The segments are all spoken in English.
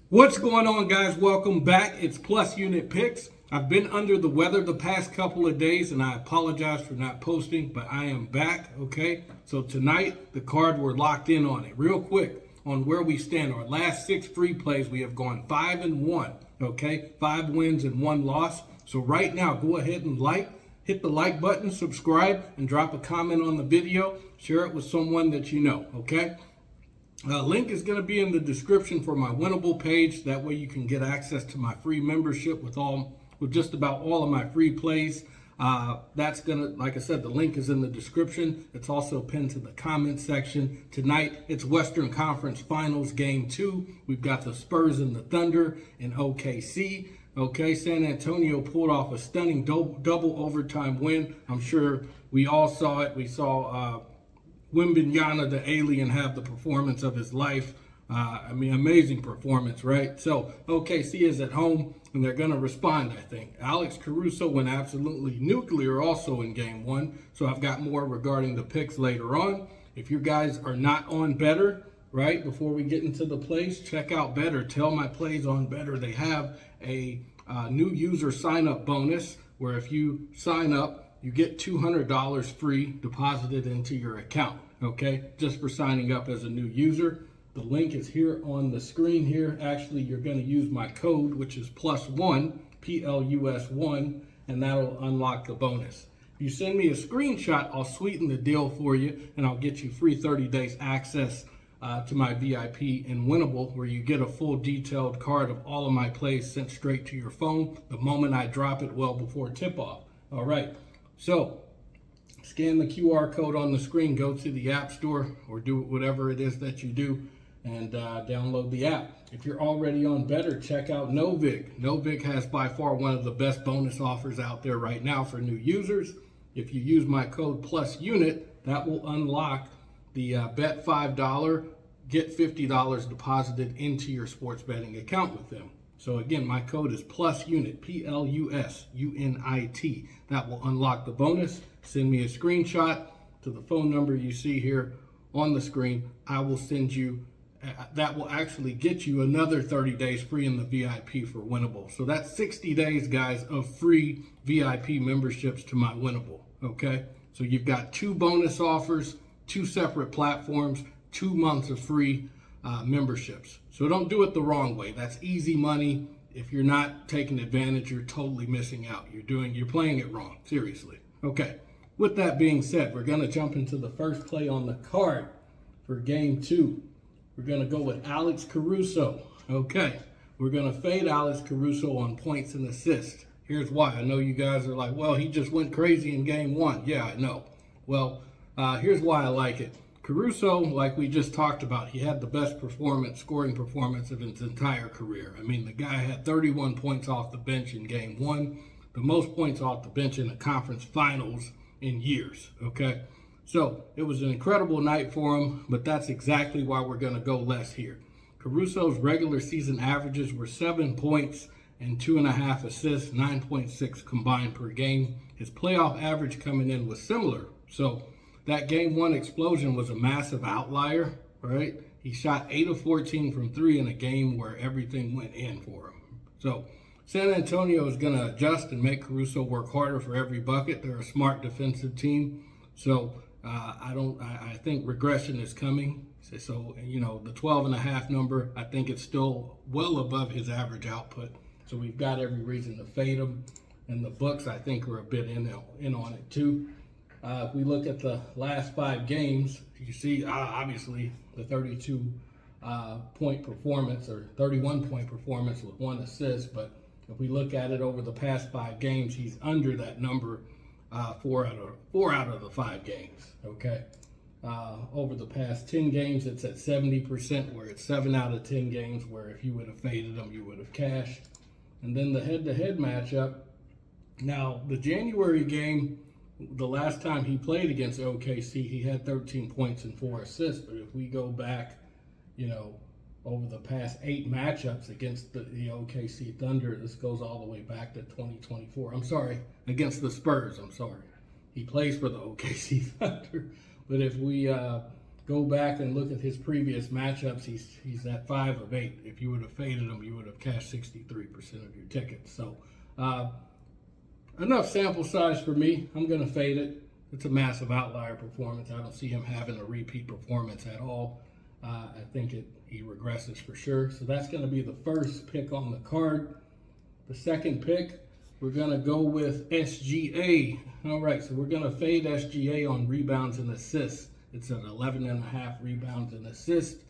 What's going on, guys? Welcome back. It's Plus Unit Picks. I've been under the weather the past couple of days, and I apologize for not posting, but I am back, okay? So tonight, the card, we're locked in on it. Real quick, on where we stand. Our last 6 free plays, we have gone 5-1, okay? 5 wins and 1 loss. So right now, go ahead and hit the like button, subscribe, and drop a comment on the video. Share it with someone that you know, okay? Link is going to be in the description for my winnable page. That way you can get access to my free membership with just about all of my free plays. That's going to, like I said, the link is in the description. It's also pinned to the comment section. Tonight, it's Western Conference Finals Game 2. We've got the Spurs and the Thunder in OKC. Okay, San Antonio pulled off a stunning double overtime win. I'm sure we all saw it. We saw Wembanyama, the alien, have the performance of his life. Amazing performance, right? So OKC is at home, and they're going to respond, I think. Alex Caruso went absolutely nuclear also in Game 1, so I've got more regarding the picks later on. If you guys are not on Better, right, before we get into the plays, check out Better. Tell my plays on Better. They have a new user sign-up bonus where if you sign up, you get $200 free deposited into your account, okay? Just for signing up as a new user. The link is here on the screen here. Actually, you're going to use my code, which is +1, PLUS1, and that'll unlock the bonus. If you send me a screenshot, I'll sweeten the deal for you, and I'll get you free 30 days access to my VIP and Winnable, where you get a full detailed card of all of my plays sent straight to your phone the moment I drop it, well before tip-off. All right. So, scan the QR code on the screen, go to the App Store, or do whatever it is that you do, and download the app. If you're already on Better, check out Novig. Novig has by far one of the best bonus offers out there right now for new users. If you use my code PLUSUNIT, that will unlock the bet $5, get $50 deposited into your sports betting account with them. So again, my code is PLUSUNIT, PLUSUNIT. That will unlock the bonus. Send me a screenshot to the phone number you see here on the screen. I will send you, that will actually get you another 30 days free in the VIP for Winnable. So that's 60 days, guys, of free VIP memberships to my Winnable, okay? So you've got 2 bonus offers, 2 separate platforms, 2 months of free memberships. So don't do it the wrong way. That's easy money. If you're not taking advantage, you're totally missing out. You're playing it wrong, seriously. Okay, with that being said, we're gonna jump into the first play on the card for Game 2. We're gonna go with Alex Caruso. Okay, we're gonna fade Alex Caruso on points and assists. Here's why. I know you guys are like, well, he just went crazy in Game 1. Yeah, I know. Well, here's why I like it. Caruso, like we just talked about, he had the best scoring performance of his entire career. I mean, the guy had 31 points off the bench in Game 1, the most points off the bench in the conference finals in years, okay? So it was an incredible night for him, but that's exactly why we're going to go less here. Caruso's regular season averages were 7 points and 2.5 assists, 9.6 combined per game. His playoff average coming in was similar. So that Game 1 explosion was a massive outlier, right? He shot 8 of 14 from 3 in a game where everything went in for him. So San Antonio is going to adjust and make Caruso work harder for every bucket. They're a smart defensive team. So I think regression is coming. So, you know, the 12.5 number, I think it's still well above his average output. So we've got every reason to fade him. And the Bucks, I think, are a bit in on it too. If we look at the last 5 games, you see obviously the 32-point performance or 31-point performance with 1 assist. But if we look at it over the past 5 games, he's under that number 4 out of the 5 games. Okay. Over the past 10 games, it's at 70%, where it's 7 out of 10 games where if you would have faded him, you would have cashed. And then the head-to-head matchup. Now, the January game, the last time he played against OKC, he had 13 points and 4 assists. But if we go back, you know, over the past 8 matchups against the OKC Thunder, this goes all the way back to 2024. I'm sorry, against the Spurs, I'm sorry. He plays for the OKC Thunder. But if we go back and look at his previous matchups. He's at 5 of 8. If you would have faded him, you would have cashed 63% of your tickets. So enough sample size for me. I'm going to fade it. It's a massive outlier performance. I don't see him having a repeat performance at all. I think he regresses for sure. So that's going to be the first pick on the card. The second pick, we're going to go with SGA. All right, so we're going to fade SGA on rebounds and assists. It's an 11.5 rebounds and assists.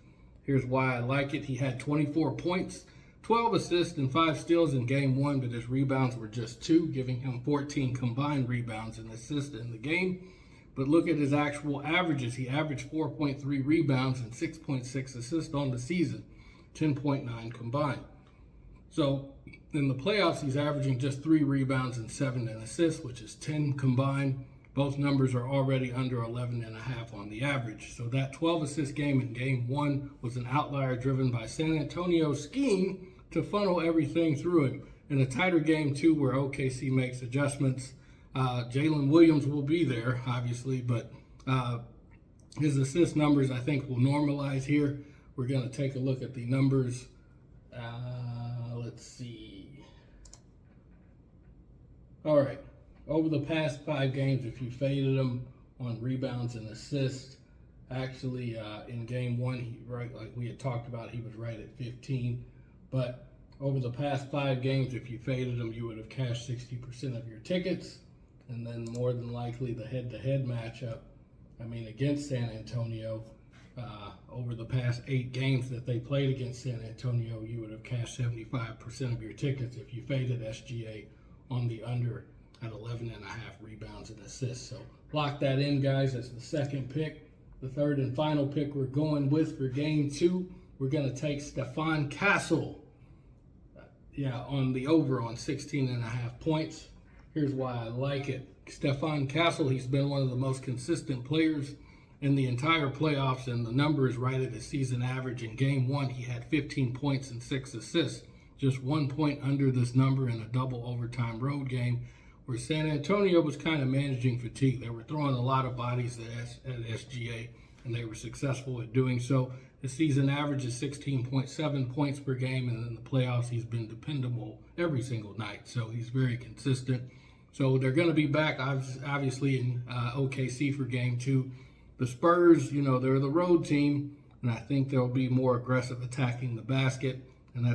Here's why I like it. He had 24 points, 12 assists, and 5 steals in game 1, but his rebounds were just 2, giving him 14 combined rebounds and assists in the game. But look at his actual averages. He averaged 4.3 rebounds and 6.6 assists on the season, 10.9 combined. So in the playoffs, he's averaging just 3 rebounds and 7 assists, which is 10 combined. Both numbers are already under 11.5 on the average. So that 12 assist game in game 1 was an outlier driven by San Antonio's scheme to funnel everything through him. In a tighter game 2 where OKC makes adjustments, Jalen Williams will be there, obviously, but his assist numbers, I think, will normalize here. We're going to take a look at the numbers. Let's see. All right. Over the past 5 games, if you faded him on rebounds and assists, actually in game 1, like we had talked about, he was right at 15. But over the past 5 games, if you faded him, you would have cashed 60% of your tickets. And then more than likely the head-to-head matchup, against San Antonio, over the past 8 games that they played against San Antonio, you would have cashed 75% of your tickets if you faded SGA on the under at 11.5 rebounds and assists. So lock that in, guys. That's the second pick. The third and final pick we're going with for game 2, we're going to take Stephon Castle. On the over on 16.5 points. Here's why I like it. Stephon Castle, he's been one of the most consistent players in the entire playoffs, and the number is right at his season average. In game 1, he had 15 points and 6 assists. Just 1 point under this number in a double overtime road game where San Antonio was kind of managing fatigue. They were throwing a lot of bodies at SGA, and they were successful at doing so. The season average is 16.7 points per game, and in the playoffs, he's been dependable every single night. So he's very consistent. So they're going to be back, obviously, in OKC for game 2. The Spurs, they're the road team, and I think they'll be more aggressive attacking the basket. And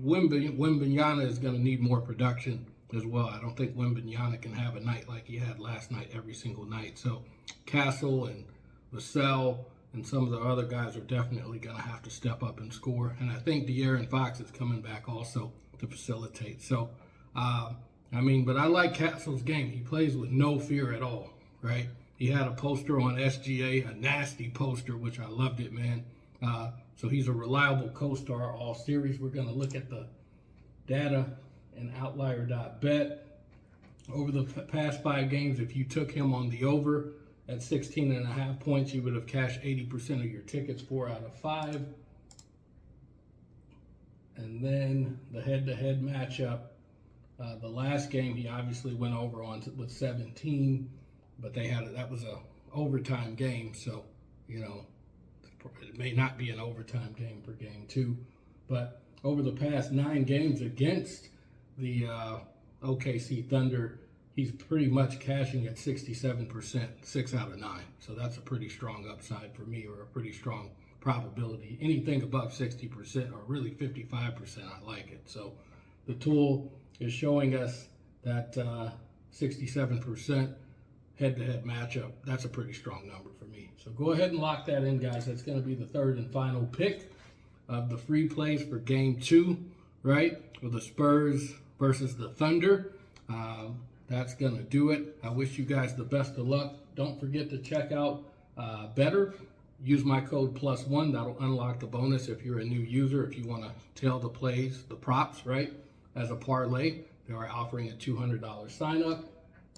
Wembanyama is going to need more production as well. I don't think Wembanyama can have a night like he had last night every single night. So Castle and Vassell and some of the other guys are definitely going to have to step up and score. And I think De'Aaron Fox is coming back also to facilitate. So, but I like Castle's game. He plays with no fear at all, right? He had a poster on SGA, a nasty poster, which I loved it, man. So he's a reliable co-star all series. We're going to look at the data in outlier.bet. Over the past 5 games, if you took him on the over at 16.5 points, you would have cashed 80% of your tickets, 4 out of 5. And then the head-to-head matchup. The last game, he obviously went over with 17, but that was a overtime game, so it may not be an overtime game for game 2. But over the past 9 games against the OKC Thunder, he's pretty much cashing at 67%, 6 out of 9. So that's a pretty strong upside for me, or a pretty strong probability. Anything above 60% or really 55%, I like it. So the tool is showing us that 67% head-to-head matchup. That's a pretty strong number for me. So go ahead and lock that in, guys. That's going to be the third and final pick of the free plays for game 2, right? With the Spurs versus the Thunder. That's going to do it. I wish you guys the best of luck. Don't forget to check out Better. Use my code +1. That'll unlock the bonus if you're a new user. If you want to tail the plays, the props, right, as a parlay, they are offering a $200 sign up.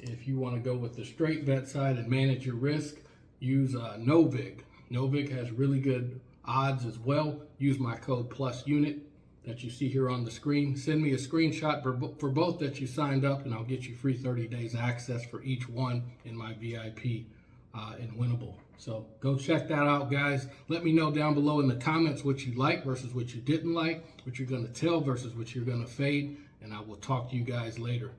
If you want to go with the straight bet side and manage your risk, use Novig. Novig has really good odds as well. Use my code +unit that you see here on the screen. Send me a screenshot for both that you signed up, and I'll get you free 30 days access for each one in my VIP and winnable. So go check that out, guys. Let me know down below in the comments what you like versus what you didn't like, what you're going to tell versus what you're going to fade, and I will talk to you guys later.